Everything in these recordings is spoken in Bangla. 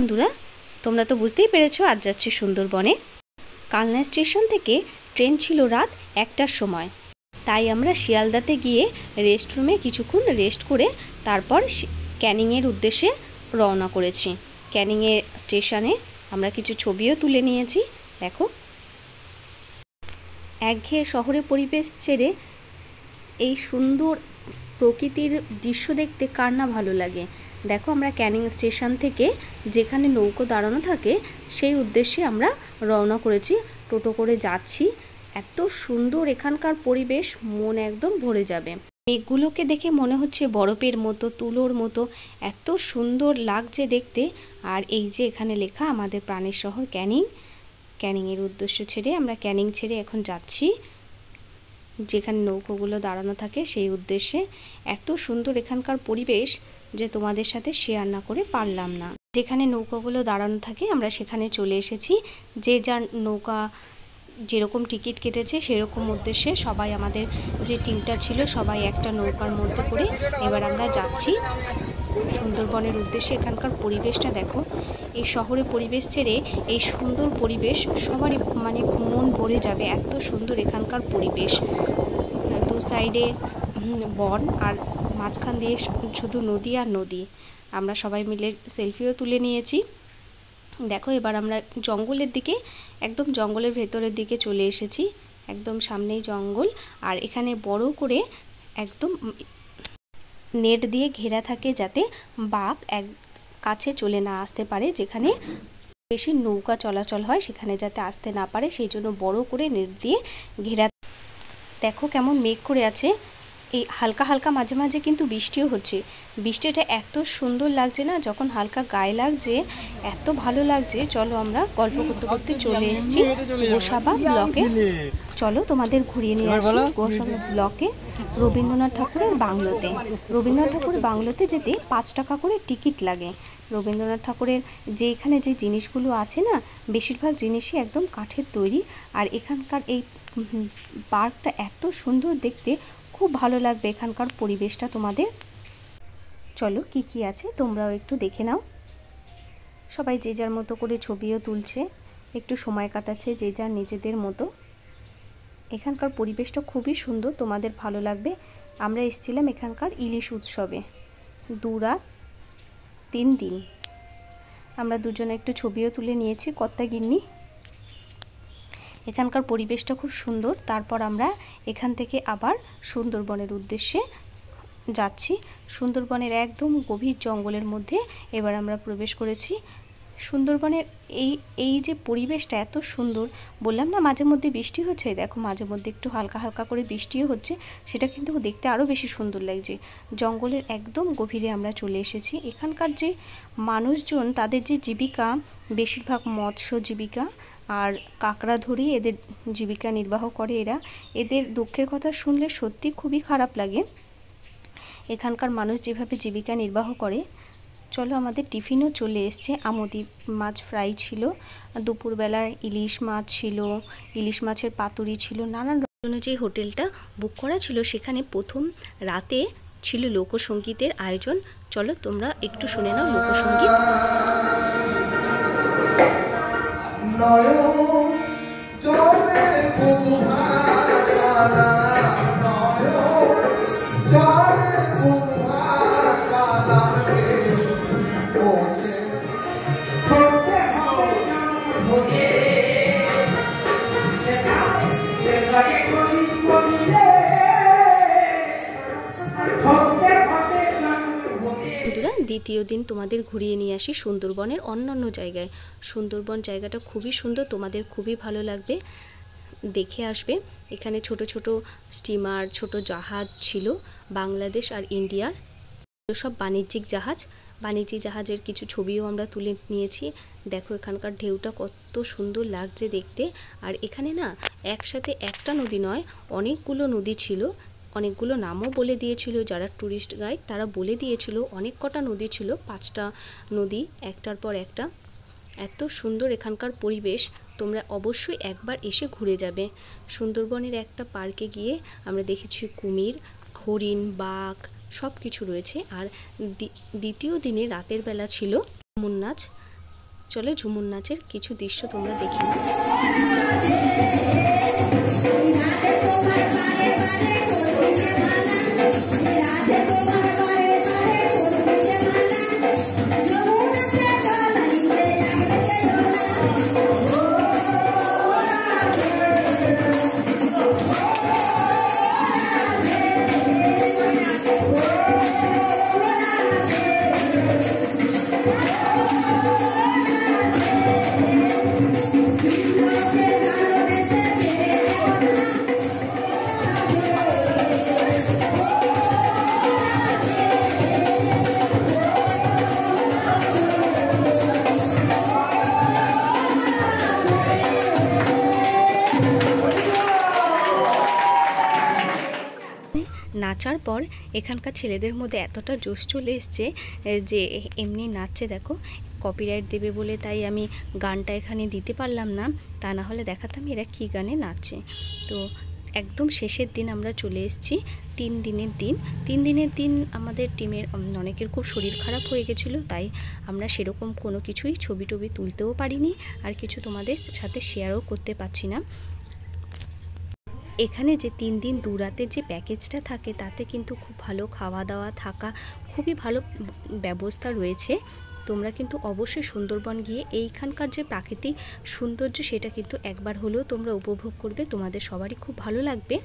বন্ধুরা, তোমরা তো বুঝতেই পেরেছো আজ যাচ্ছি সুন্দরবনে। কালনা স্টেশন থেকে ট্রেন ছিল রাত 1টার সময়, তাই আমরা শিয়ালদাতে গিয়ে রেস্টরুমে কিছুক্ষণ রেস্ট করে তারপর ক্যানিংয়ের উদ্দেশ্যে রওনা করেছি। ক্যানিংয়ের স্টেশনে আমরা কিছু ছবিও তুলে নিয়েছি। দেখো, একঘেয়ে শহরের পরিবেশ ছেড়ে এই সুন্দর প্রকৃতির দৃশ্য দেখতে কার না ভালো লাগে। দেখো, আমরা ক্যানিং স্টেশন থেকে যেখানে নৌকো দাঁড়ানো থাকে সেই উদ্দেশ্যে আমরা রওনা করেছি, টোটো করে যাচ্ছি। এত সুন্দর এখানকার পরিবেশ, মন একদম ভরে যাবে। মেঘগুলোকে দেখে মনে হচ্ছে বরফের মতো, তুলোর মতো, এত সুন্দর লাগছে দেখতে। আর এই যে এখানে লেখা আমাদের প্রাণের শহর ক্যানিং। ক্যানিংয়ের উদ্দেশ্য ছেড়ে আমরা ক্যানিং ছেড়ে এখন যাচ্ছি যেখানে নৌকোগুলো দাঁড়ানো থাকে সেই উদ্দেশ্যে। এত সুন্দর এখানকার পরিবেশ যে তোমাদের সাথে শেয়ার না করে পারলাম না। যেখানে নৌকাগুলো দাঁড়ানো থাকে আমরা সেখানে চলে এসেছি। যে যার নৌকা যেরকম টিকিট কেটেছে সেরকম উদ্দেশ্যে সবাই, আমাদের যে টিমটা ছিল সবাই একটা নৌকার মধ্যে করে এবার আমরা যাচ্ছি সুন্দরবনের উদ্দেশ্যে। এখানকার পরিবেশটা দেখো, এই শহরের পরিবেশ ছেড়ে এই সুন্দর পরিবেশ সবারই মানে মন ভরে যাবে। এত সুন্দর এখানকার পরিবেশ, দু সাইডে বন আর মাঝখান দিয়ে শুধু নদী আর নদী। আমরা সবাই মিলে সেলফিও তুলে নিয়েছি। দেখো, এবার আমরা জঙ্গলের দিকে, একদম জঙ্গলের ভেতরের দিকে চলে এসেছি। একদম সামনেই জঙ্গল, আর এখানে বড় করে একদম নেট দিয়ে ঘেরা থাকে যাতে বাঘ এক কাছে চলে না আসতে পারে। যেখানে বেশি নৌকা চলাচল হয় সেখানে যাতে আসতে না পারে, সেই জন্য বড় করে নেট দিয়ে ঘেরা। দেখো কেমন মেঘ করে আছে, এই হালকা হালকা মাঝে মাঝে কিন্তু বৃষ্টিও হচ্ছে। বৃষ্টিটা এত সুন্দর লাগছে না, যখন হালকা গায়ে লাগছে এত ভালো লাগছে। চলো, আমরা গল্প করতে করতে চলে এসেছি গোসাবা ব্লকে। চলো তোমাদের ঘুরিয়ে নিয়ে আসি গোসাবা ব্লকে রবীন্দ্রনাথ ঠাকুরের বাংলোতে। রবীন্দ্রনাথ ঠাকুরের বাংলোতে যেতে 5 টাকা করে টিকিট লাগে। রবীন্দ্রনাথ ঠাকুরের যে এখানে যে জিনিসগুলো আছে না, বেশিরভাগ জিনিসই একদম কাঠের তৈরি। আর এখানকার এই পার্কটা এত সুন্দর দেখতে, খুব ভালো লাগবে এখানকার পরিবেশটা তোমাদের। চলো, কি কি আছে তোমরাও একটু দেখে নাও। সবাই যে যার মতো করে ছবিও তুলছে, একটু সময় কাটাচ্ছে যে যার নিজেদের মতো। এখানকার পরিবেশটা খুবই সুন্দর, তোমাদের ভালো লাগবে। আমরা এসেছিলাম এখানকার ইলিশ উৎসবে, 2 রাত 3 দিন। আমরা দুজনে একটু ছবিও তুলে নিয়েছি, কর্তা গিন্নি। এখানকার পরিবেশটা খুব সুন্দর। তারপর আমরা এখান থেকে আবার সুন্দরবনের উদ্দেশ্যে যাচ্ছি। সুন্দরবনের একদম গভীর জঙ্গলের মধ্যে এবার আমরা প্রবেশ করেছি। সুন্দরবনের এই যে পরিবেশটা এত সুন্দর, বললাম না মাঝে মধ্যে বৃষ্টি হচ্ছে। দেখো, মাঝে মধ্যে একটু হালকা হালকা করে বৃষ্টিও হচ্ছে, সেটা কিন্তু দেখতে আরও বেশি সুন্দর লাগছে। জঙ্গলের একদম গভীরে আমরা চলে এসেছি। এখানকার যে মানুষজন, তাদের যে জীবিকা, বেশিরভাগ মৎস্য জীবিকা আর কাঁকড়া ধরি এদের জীবিকা নির্বাহ করে এরা। এদের দুঃখের কথা শুনলে সত্যি খুবই খারাপ লাগে, এখানকার মানুষ যেভাবে জীবিকা নির্বাহ করে। চলো, আমাদের টিফিনও চলে এসছে। আমুদি মাছ ফ্রাই ছিল, দুপুরবেলার ইলিশ মাছ ছিল, ইলিশ মাছের পাতুরি ছিল, নানান রকমের। যে হোটেলটা বুক করা ছিল সেখানে প্রথম রাতে ছিল লোকসঙ্গীতের আয়োজন। চলো তোমরা একটু শুনে নাও লোকসঙ্গীত। দ্বিতীয় দিন তোমাদের ঘুরিয়ে নিয়ে আসি সুন্দরবনের অন্যান্য জায়গায়। সুন্দরবন জায়গাটা খুবই সুন্দর, তোমাদের খুবই ভালো লাগবে, দেখে আসবে। এখানে ছোট ছোট স্টিমার, ছোট জাহাজ ছিল, বাংলাদেশ আর ইন্ডিয়ার সব বাণিজ্যিক জাহাজ। বাণিজ্যিক জাহাজের কিছু ছবিও আমরা তুলে নিয়েছি। দেখো এখানকার ঢেউটা কত সুন্দর লাগছে দেখতে। আর এখানে না একসাথে একটা নদী নয়, অনেকগুলো নদী ছিল। অনেকগুলো নামও বলে দিয়েছিল যারা ট্যুরিস্ট গাইড, তারা বলে দিয়েছিল অনেক কটা নদী ছিল, 5টা নদী একটার পর একটা। এত সুন্দর এখানকার পরিবেশ, তোমরা অবশ্যই একবার এসে ঘুরে যাবে। সুন্দরবনের একটা পার্কে গিয়ে আমরা দেখেছি কুমির, হরিণ, বাঘ সব কিছু রয়েছে। আর দ্বিতীয় দিনে রাতের বেলা ছিল ঝুমুর নাচ। চলো ঝুমুর নাচের কিছু দৃশ্য তোমরা দেখে নাও। নাচার পর এখানকার ছেলেদের মধ্যে এতটা জোশ চলে এসছে যে এমনি নাচছে, দেখো কপিরাইট দেবে বলে তাই আমি গানটা এখানে দিতে পারলাম না, তা না হলে দেখাতাম এরা কী গানে নাচছে। তো একদম শেষের দিন আমরা চলে এসেছি। 3 দিনের দিন আমাদের টিমের অনেকের খুব শরীর খারাপ হয়ে গেছিলো, তাই আমরা সেরকম কোনো কিছুই ছবি টবি তুলতেও পারিনি, আর কিছু তোমাদের সাথে শেয়ারও করতে পারছি না। এখানে যে 3 দিন 2 রাতের যে প্যাকেজটা থাকে তাতে কিন্তু খুব ভালো খাওয়া দাওয়া থাকা খুবই ভালো ব্যবস্থা রয়েছে। তোমরা কিন্তু অবশ্যই সুন্দরবন গিয়ে এইখানকার যে প্রাকৃতিক সৌন্দর্য সেটা কিন্তু একবার হলেও তোমরা উপভোগ করবে, তোমাদের সবারই খুব ভালো লাগবে।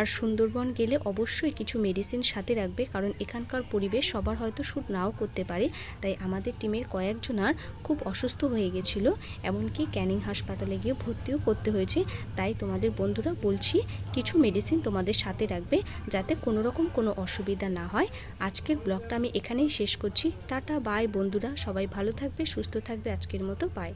আর সুন্দরবন গেলে অবশ্যই কিছু মেডিসিন সাথে রাখবে, কারণ এখানকার পরিবেশ সবার হয়তো শ্যুট নাও করতে পারে। তাই আমাদের টিমের কয়েকজনার খুব অসুস্থ হয়ে গেছিলো, এমনকি ক্যানিং হাসপাতালে গিয়ে ভর্তিও করতে হয়েছে। তাই তোমাদের বন্ধুরা বলছি কিছু মেডিসিন তোমাদের সাথে রাখবে, যাতে কোনো রকম কোনো অসুবিধা না হয়। আজকের ব্লগটা আমি এখানেই শেষ করছি। টাটা বাই বন্ধুরা, সবাই ভালো থাকবে, সুস্থ থাকবে। আজকের মতো বাই।